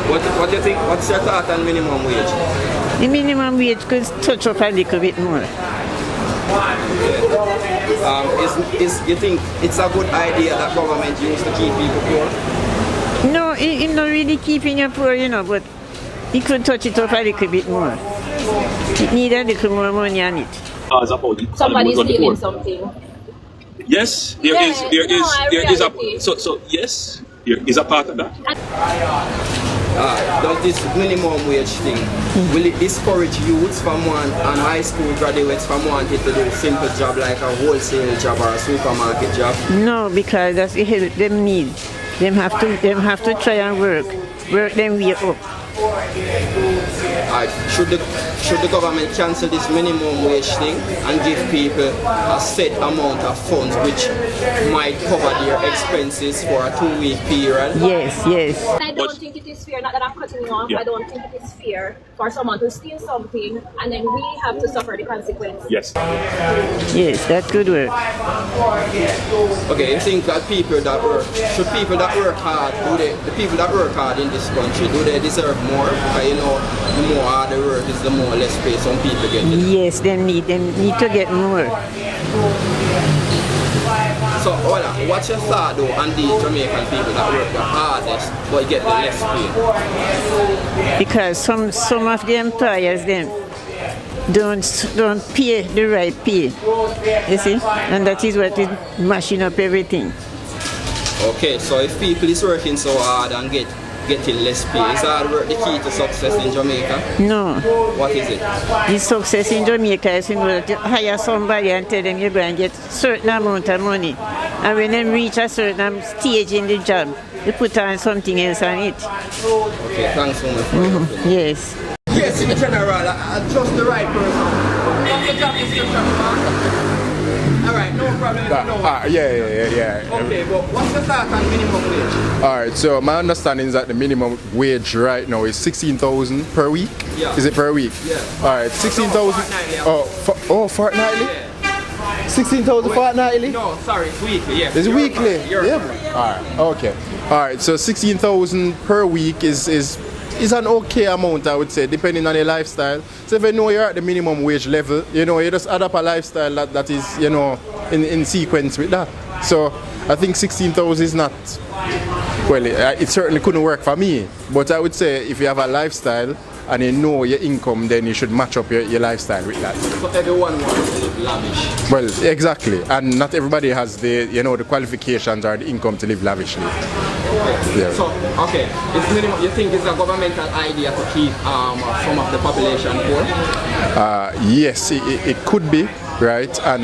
What do you think? What's your thought on minimum wage? The minimum wage could touch up a little bit more. You think it's a good idea that government used to keep people poor? No, it's not really keeping you poor, but it could touch it up a little bit more. It needs a little more money on it. Somebody's stealing something. Yes, there is a yes, there is a part of that. Does this minimum wage thing, will it discourage youths from and high school graduates from wanting to do a simple job like a wholesale job or a supermarket job? No, because that's the help them need. Them have to try and work them way up. Should the government cancel this minimum wage thing and give people a set amount of funds which might cover their expenses for a 2-week period? Yes. I don't think it is fair, not that I'm cutting you off, I don't think it is fair for someone to steal something and then we have to suffer the consequences. Yes. Yes, that could work. Okay, you think that people that work hard, the people that work hard in this country, do they deserve more? Because the more hard they work is the more less pay some people get. Yes, they need to get more. So, what's your thought though on the Jamaican people that work the hardest but get the less pay? Because some of the employers then don't pay the right pay. You see? And that is what is mashing up everything. Okay, so if people is working so hard and getting less pay, is hard work the key to success in Jamaica? No. What is it? The success in Jamaica is that you hire somebody and tell them you're going to get a certain amount of money. And when they reach a certain stage in the job, you put on something else on it. Okay, thanks so much for your opinion. Yes. Yes, in general, I trust the right person. What's the job description? Alright, no problem. Yeah. Okay, but what's the thought on minimum wage? Alright, so my understanding is that the minimum wage right now is 16,000 per week. Yeah. Is it per week? Yeah. Alright, 16,000. Fortnightly? Yeah. 16,000 fortnightly? No, sorry, it's weekly. Yeah. It's weekly. Yeah. Alright, okay. Alright, so 16,000 per week is an okay amount, I would say, depending on your lifestyle. So if you know you're at the minimum wage level, you just add up a lifestyle that is, in sequence with that. So I think 16,000 is not, well, it certainly couldn't work for me. But I would say if you have a lifestyle and you know your income, then you should match up your lifestyle with that. So everyone wants to live lavish. Well, exactly. And not everybody has the qualifications or the income to live lavishly. Okay. Yeah. So, it's minimum, you think it's a governmental idea to keep some of the population poor? Yes, it could be, right? And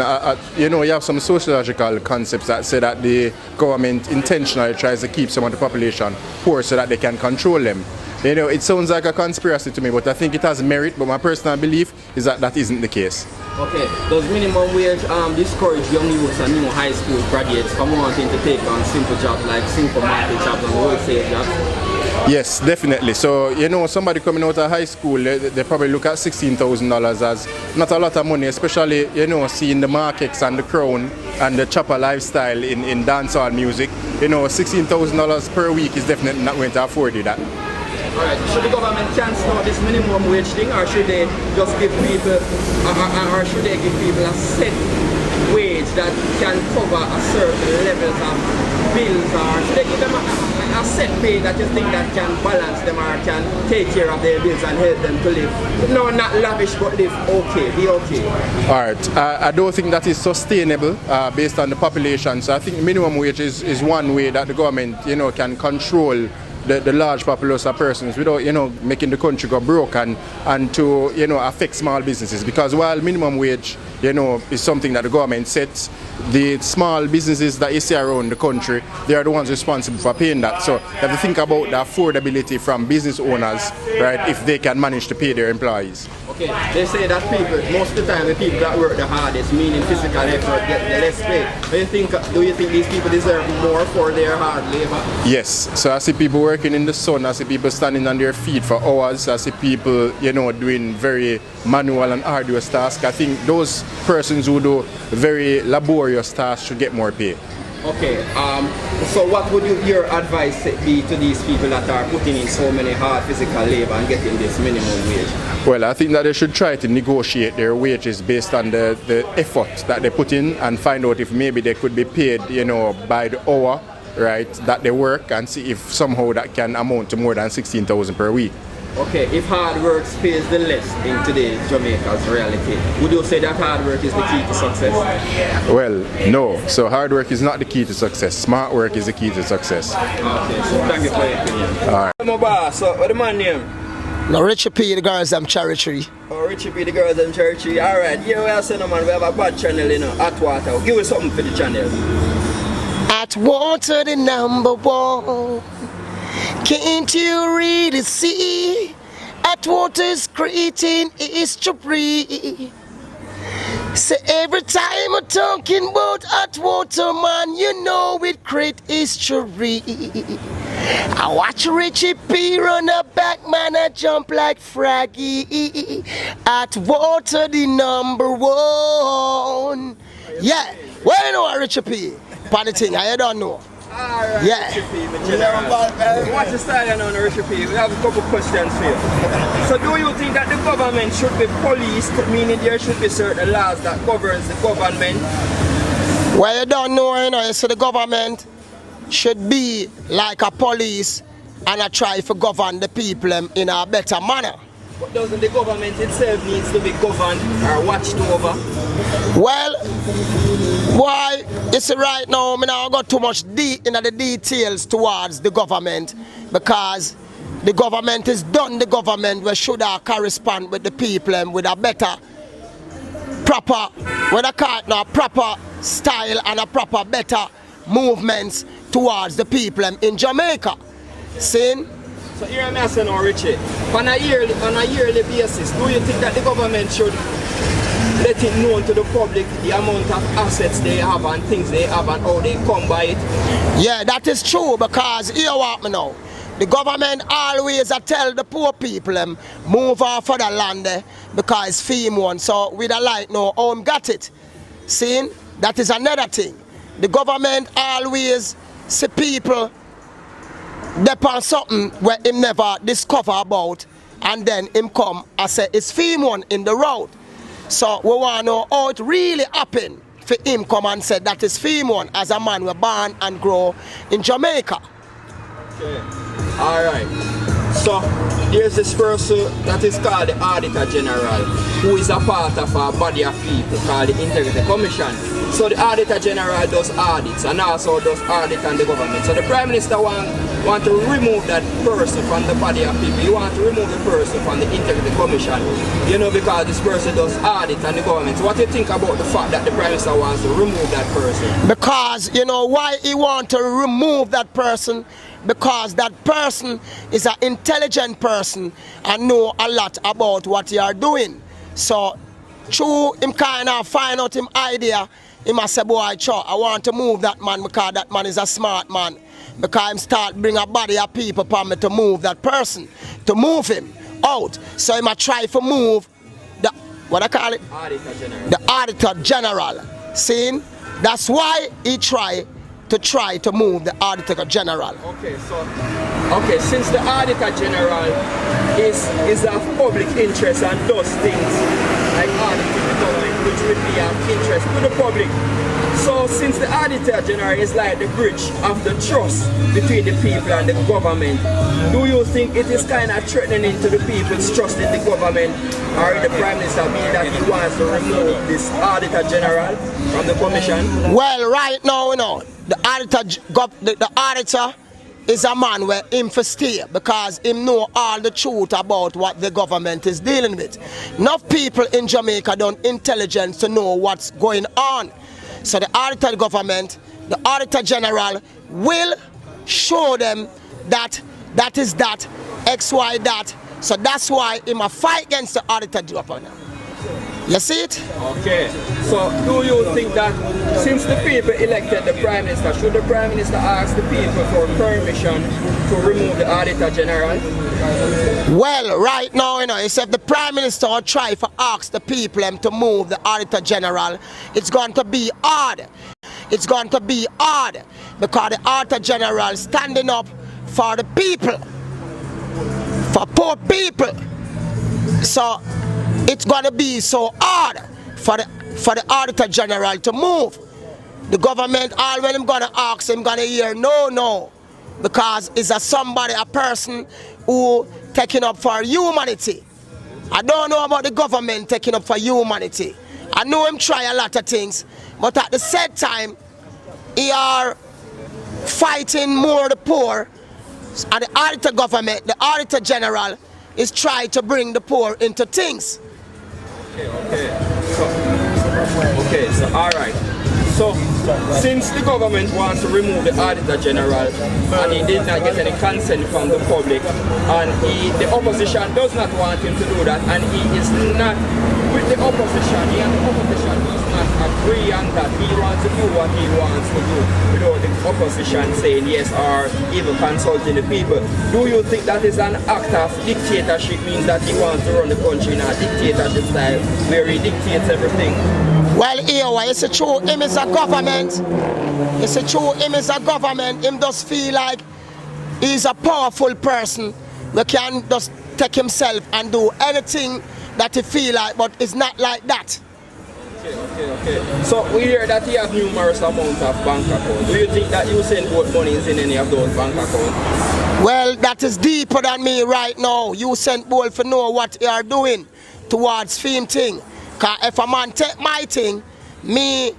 you have some sociological concepts that say that the government intentionally tries to keep some of the population poor so that they can control them. It sounds like a conspiracy to me, but I think it has merit. But my personal belief is that isn't the case. Okay. Does minimum wage discourage young youths and new high school graduates from wanting to take on simple jobs like supermarket jobs and wholesale jobs? Yes, definitely. So, somebody coming out of high school, they probably look at $16,000 as not a lot of money, especially, seeing the markets and the crown and the chopper lifestyle in dancehall music. $16,000 per week is definitely not going to afford you that. Alright, should the government cancel this minimum wage thing, or should they just give people, or should they give people a set wage that can cover a certain levels of bills, or should they give them a set pay that you think that can balance them or can take care of their bills and help them to live? No, not lavish, but live okay, be okay. Alright, I don't think that is sustainable based on the population. So I think minimum wage is one way that the government, can control the large population of persons without making the country go broke and to affect small businesses, because while minimum wage is something that the government sets, the small businesses that you see around the country, they are the ones responsible for paying that. So you have to think about the affordability from business owners, right, if they can manage to pay their employees. Okay, they say that most of the time the people that work the hardest, meaning physical effort, get the less pay. Do you think these people deserve more for their hard labor? Yes, so I see people working in the sun, I see people standing on their feet for hours, I see people, doing very manual and arduous tasks. I think those persons who do very laborious tasks should get more pay. Okay, so what would your advice be to these people that are putting in so many hard physical labor and getting this minimum wage? Well, I think that they should try to negotiate their wages based on the effort that they put in and find out if maybe they could be paid, you know, by the hour, right, that they work, and see if somehow that can amount to more than 16,000 per week. Okay, if hard work pays the less in today's Jamaica's reality, would you say that hard work is the key to success? Well, no. So hard work is not the key to success. Smart work is the key to success. Okay, so thank you for your opinion. All right. My boss, so what the man name? No, Richie P, the girls, I'm Cherry Tree. Oh, Richie P, the girls and Cherry Tree. Alright, here we are saying, man, we have a bad channel, you know, Atwater. Give us something for the channel. Atwater, the #1. Can't you really see? Atwater's creating history. So every time we're talking about Atwater, man, you know it create history. I watch Richie P run a back, man, I jump like Fraggy. Atwater, the #1. Yeah, well, you know Richie P? Funny thing, I don't know. Alright, Yeah. Richie P, what's the style on Richie P? We have a couple questions for you. So do you think that the government should be policed, meaning there should be certain laws that governs the government? Well, you don't know, you know, you see the government should be like a police and I try to govern the people in a better manner. But doesn't the government itself needs to be governed or watched over? Well, why, you see right now, I don't go too much into the details towards the government because the government is done the government where should correspond with the people and with a better, proper, with a proper style and a proper better movements towards the people in Jamaica. See? So here I'm asking now, Richie, on a yearly basis, do you think that the government should let it known to the public the amount of assets they have and things they have and how they come by it? Yeah, that is true because here what me know. The government always tell the poor people move off of the land because it's fame one. So we don't like no home got it. See, that is another thing. The government always see people depend something where him never discover about and then him come and say it's fame one in the road. So we want to know how it really happened for him come and say that is fame one as a man was born and grow in Jamaica. Okay. Alright. So there's this person that is called the Auditor General, who is a part of a body of people called the Integrity Commission. So the Auditor General does audits and also does audit on the government. So the Prime Minister want to remove that person from the body of people. He wants to remove the person from the Integrity Commission, you know, because this person does audit on the government. So what do you think about the fact that the Prime Minister wants to remove that person? Because, you know, why he want to remove that person? Because that person is an intelligent person and know a lot about what he are doing. So through him kind of find out him idea, he must say, boy, I want to move that man because that man is a smart man. Because him start bring a body of people for me to move that person, to move him out. So he must try to move the, what I call it? Auditor General. The Auditor General. See? That's why he try to move the Auditor General. Okay, so since the Auditor General is of public interest and does things like auditing the government, which would be of interest to the public. So since the Auditor General is like the bridge of the trust between the people and the government, do you think it is kind of threatening to the people's trust in the government or the Prime Minister being that he wants to remove this Auditor General from the commission? Well, right now, you know, the auditor is a man where him for stay because him know all the truth about what the government is dealing with. Enough people in Jamaica don't intelligence to know what's going on. So the auditor government, the Auditor General will show them that that is that, XY that. So that's why he must fight against the Auditor General. You see it? Okay. So do you think that since the people elected the Prime Minister, should the Prime Minister ask the people for permission to remove the Auditor General? Well, right now, you know, if the Prime Minister will try to ask the people to move the Auditor General, it's going to be hard. it's going to be hard because the Auditor General standing up for the people, for poor people. So it's going to be so hard for the Auditor General to move. The government, all when I'm going to ask him, going to hear no, because it's a person who taking up for humanity. I don't know about the government taking up for humanity. I know him try a lot of things, but at the same time, he are fighting more the poor, and the Auditor government, the Auditor General, is trying to bring the poor into things. Okay, so all right. So, since the government wants to remove the Auditor General and he did not get any consent from the public, and the opposition does not want him to do that, and he is not with the opposition, he and the opposition does not agree on that. He wants to do what he wants to do without the opposition saying yes or even consulting the people. Do you think that is an act of dictatorship, means that he wants to run the country in a dictatorship style where he dictates everything? Well, here, it's a true him is a government. It's a true him is a government. Him does feel like he's a powerful person. We can just take himself and do anything that he feel like, but it's not like that. Okay. So we hear that he has numerous amounts of bank accounts. Do you think that you send both monies in any of those bank accounts? Well, that is deeper than me right now. You send both for know what you are doing towards fame thing. Because if a man take my thing, me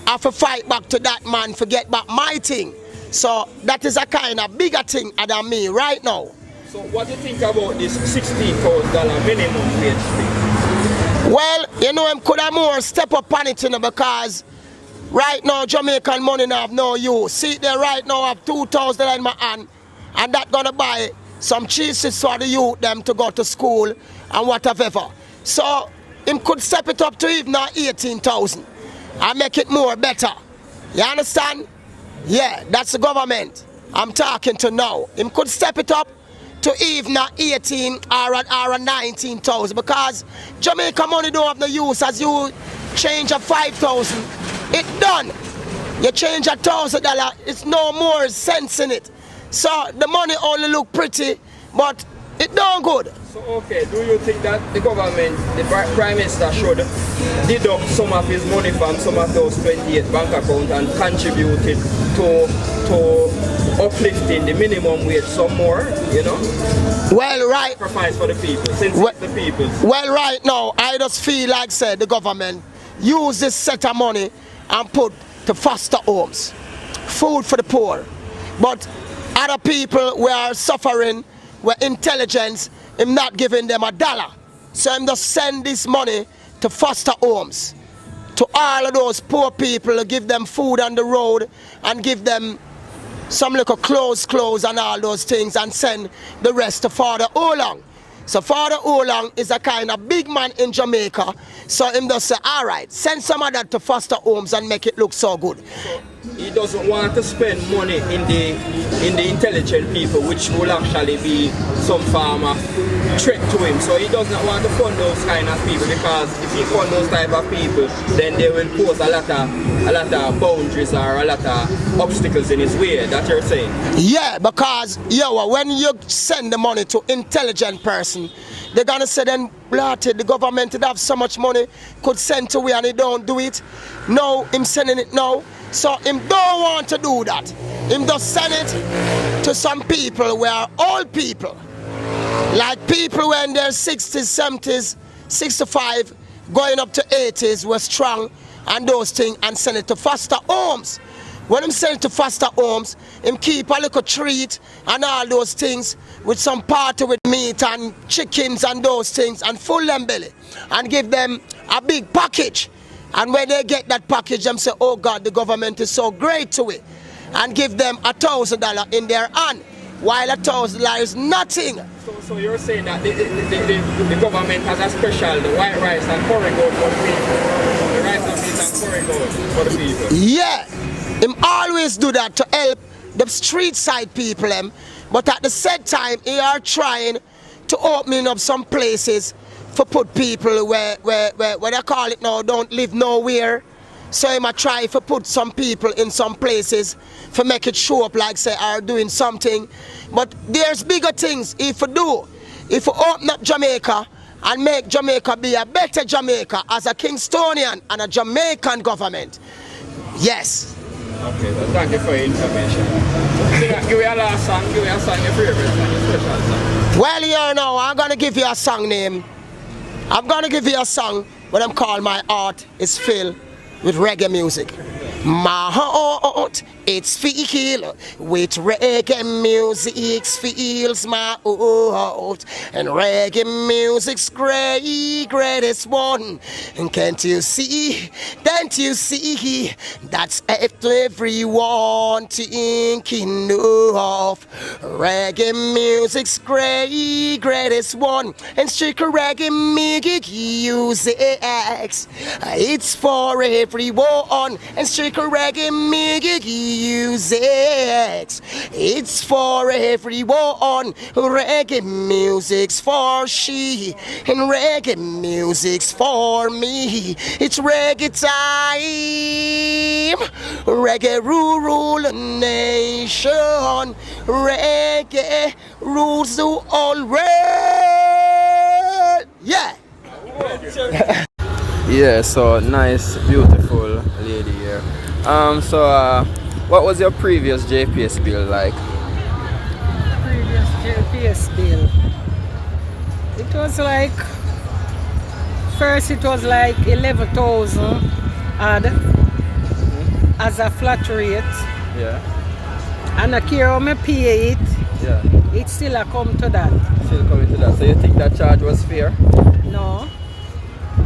have to fight back to that man to get back my thing. So that is a kind of bigger thing than me right now. So what do you think about this $16,000 minimum wage thing? Well, you know, him could have more step up on it, you know, because right now Jamaican money now have no use. See there right now I have $2,000 in my hand, and that gonna buy some cheeses for the youth them to go to school and whatever. So him could step it up to even 18,000 and make it more better. You understand? Yeah, that's the government I'm talking to now. Him could step it up to even 18 or 19,000, because Jamaica money don't have no use. As you change a 5,000, it done. You change $1,000, it's no more sense in it. So the money only look pretty, but it don't good. So okay, do you think that the government, the Prime Minister should deduct some of his money from some of those 28 bank accounts and contribute it to uplifting the minimum wage some more, you know? Well, right. Sacrifice for the people, since it's the people. Well, right now, I just feel like, said the government use this set of money and put to foster homes, food for the poor. But other people who are suffering, where intelligence, him not giving them $1. So him just send this money to foster homes, to all of those poor people, give them food on the road and give them some little clothes and all those things, and send the rest to Father Oolong. So Father Oolong is a kind of big man in Jamaica, so him just say, all right, send some of that to foster homes and make it look so good. So he doesn't want to spend money in the intelligent people, which will actually be some form of threat to him. So he does not want to fund those kind of people, because if he fund those type of people, then they will pose a lot of boundaries or a lot of obstacles in his way. That you're saying? Yeah, because when you send the money to intelligent person, they're gonna say then, the government would have so much money, could send to we and he don't do it. No, him sending it now. So him don't want to do that. Him just send it to some people who are old people. Like people who are in their 60s, 70s, 65, going up to 80s, were strong and those things, and send it to foster homes. When him send it to foster homes, him keep a little treat and all those things, with some party with meat and chickens and those things, and full them belly, and give them a big package. And when they get that package, them say, oh God, the government is so great to it, and give them $1,000 in their hand, while $1,000 is nothing. So you're saying that the government has a special, the white rice and curry goat for the people, the rice and meat and curry goat for the people? Yeah, him always do that to help the street side people, but at the same time, he are trying to open up some places for put people where they call it now, don't live nowhere, So I might try to put some people in some places to make it show up like say are doing something. But there's bigger things if you do. If you open up Jamaica and make Jamaica be a better Jamaica as a Kingstonian and a Jamaican government. Yes. Okay, well, thank you for your information. Give me a last song, give me a song, your favorite song, your special song. Well, you know, I'm going to give you a song name. I'm going to give you a song what I'm called My Heart is Filled with Reggae Music. My heart, it's filled with reggae music, fills my heart. And reggae music's greatest one. And can't you see that's everyone thinking of. Reggae music's greatest one. And strict reggae music it's for everyone. And strict reggae music it's for everyone. Reggae music's for she, and reggae music's for me. It's reggae time. Reggae rule a nation. Reggae rules the whole world. Yeah. Yeah, so nice, beautiful lady here. What was your previous JPS bill like? Previous JPS bill. It was like, first it was like 11,000 odd as a flat rate. Yeah. And I care how I pay it, Yeah. it still a come to that. Still coming to that. So you think that charge was fair? No.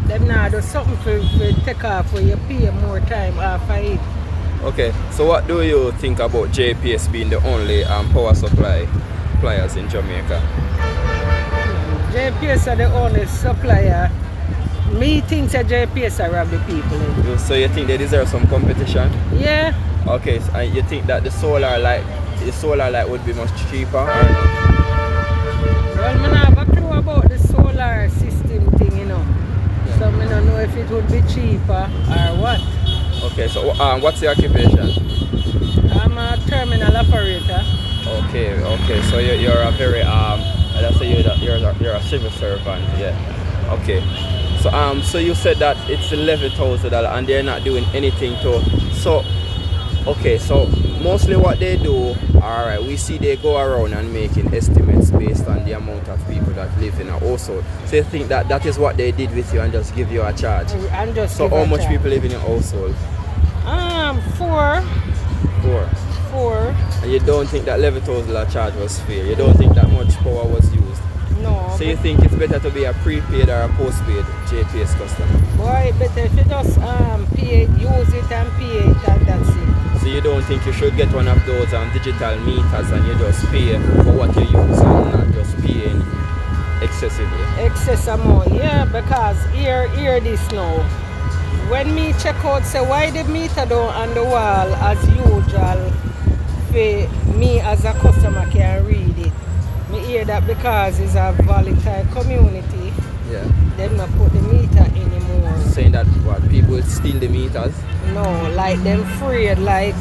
Them now do something for take off where you pay more time after it. Okay, so what do you think about JPS being the only power suppliers in Jamaica? JPS are the only supplier. Me think that JPS are rob the people. So you think they deserve some competition? Yeah. Okay, so you think that the solar light would be much cheaper? Or? Well, I don't have a clue about the solar system thing, you know. Yeah. So I don't know if it would be cheaper or what. Okay, so what's your occupation? I'm a terminal operator. Okay, so you're a very let's say you're a civil servant, yeah. Okay, so you said that it's $11,000 and they're not doing anything to. So mostly what they do, alright, we see they go around and making estimates based on the amount of people that live in a household. So you think that is what they did with you and just give you a charge? And just so how much people live in your household? 4. 4. And you don't think that $11,000 charge was fair? You don't think that much power was used? No. So you think it's better to be a prepaid or a postpaid JPS customer? Boy, better if you just use it and pay it and that's it. So you don't think you should get one of those digital meters and you just pay for what you use and not just paying excessively? Excess amount, yeah, because hear this now. When me check out, say why the meter down on the wall as usual, for me as a customer can read it. Me hear that because it's a volatile community, yeah, them not put the meter anymore. Saying that what, people steal the meters? No, like them afraid, like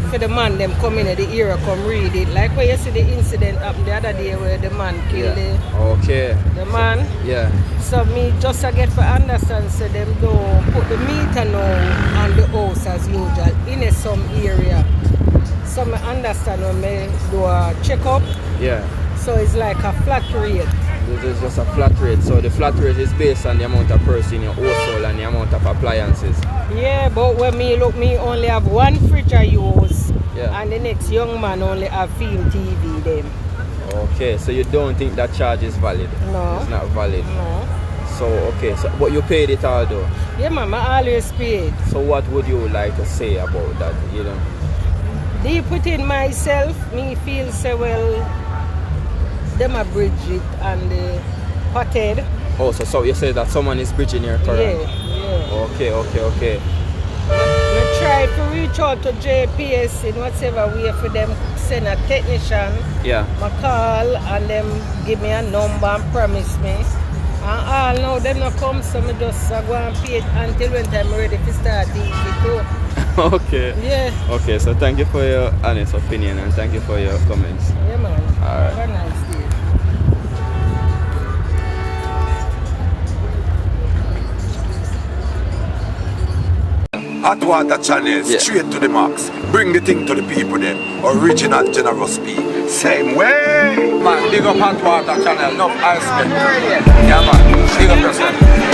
for the man them come in at the area come read it. Like when you see the incident happened the other day where the man killed the man. Yeah. So me just to get for understand so them don't put the meter now on the house as usual in some area. So I understand when me do a check up. Yeah. So it's like a flat rate. This is just a flat rate. So the flat rate is based on the amount of person in your household and the amount of appliances. Yeah, but when me look, me only have one fridge I use. Yeah. And the next young man only have film TV them. Okay, so you don't think that charge is valid? No. It's not valid? No. So, but you paid it all though? Yeah, man, I always paid. So what would you like to say about that, you know? Deep within myself, me feel say, well, them a bridge it and the potted. Oh, so you say that someone is bridging your current? Yeah. Okay. I try to reach out to JPS in whatever way for them send a technician. Yeah. I call and them give me a number and promise me. And all now, them not come, so me just go and pay it until when time I'm ready to start eating too. Okay. Yeah. Okay, so thank you for your honest opinion and thank you for your comments. Yeah, man. Alright. Have a nice day. Hot water channel, straight to the max. Bring the thing to the people them. Original generous people. Same way. Man, big up hot water channel, enough ice cream. Yeah man, big up yourself.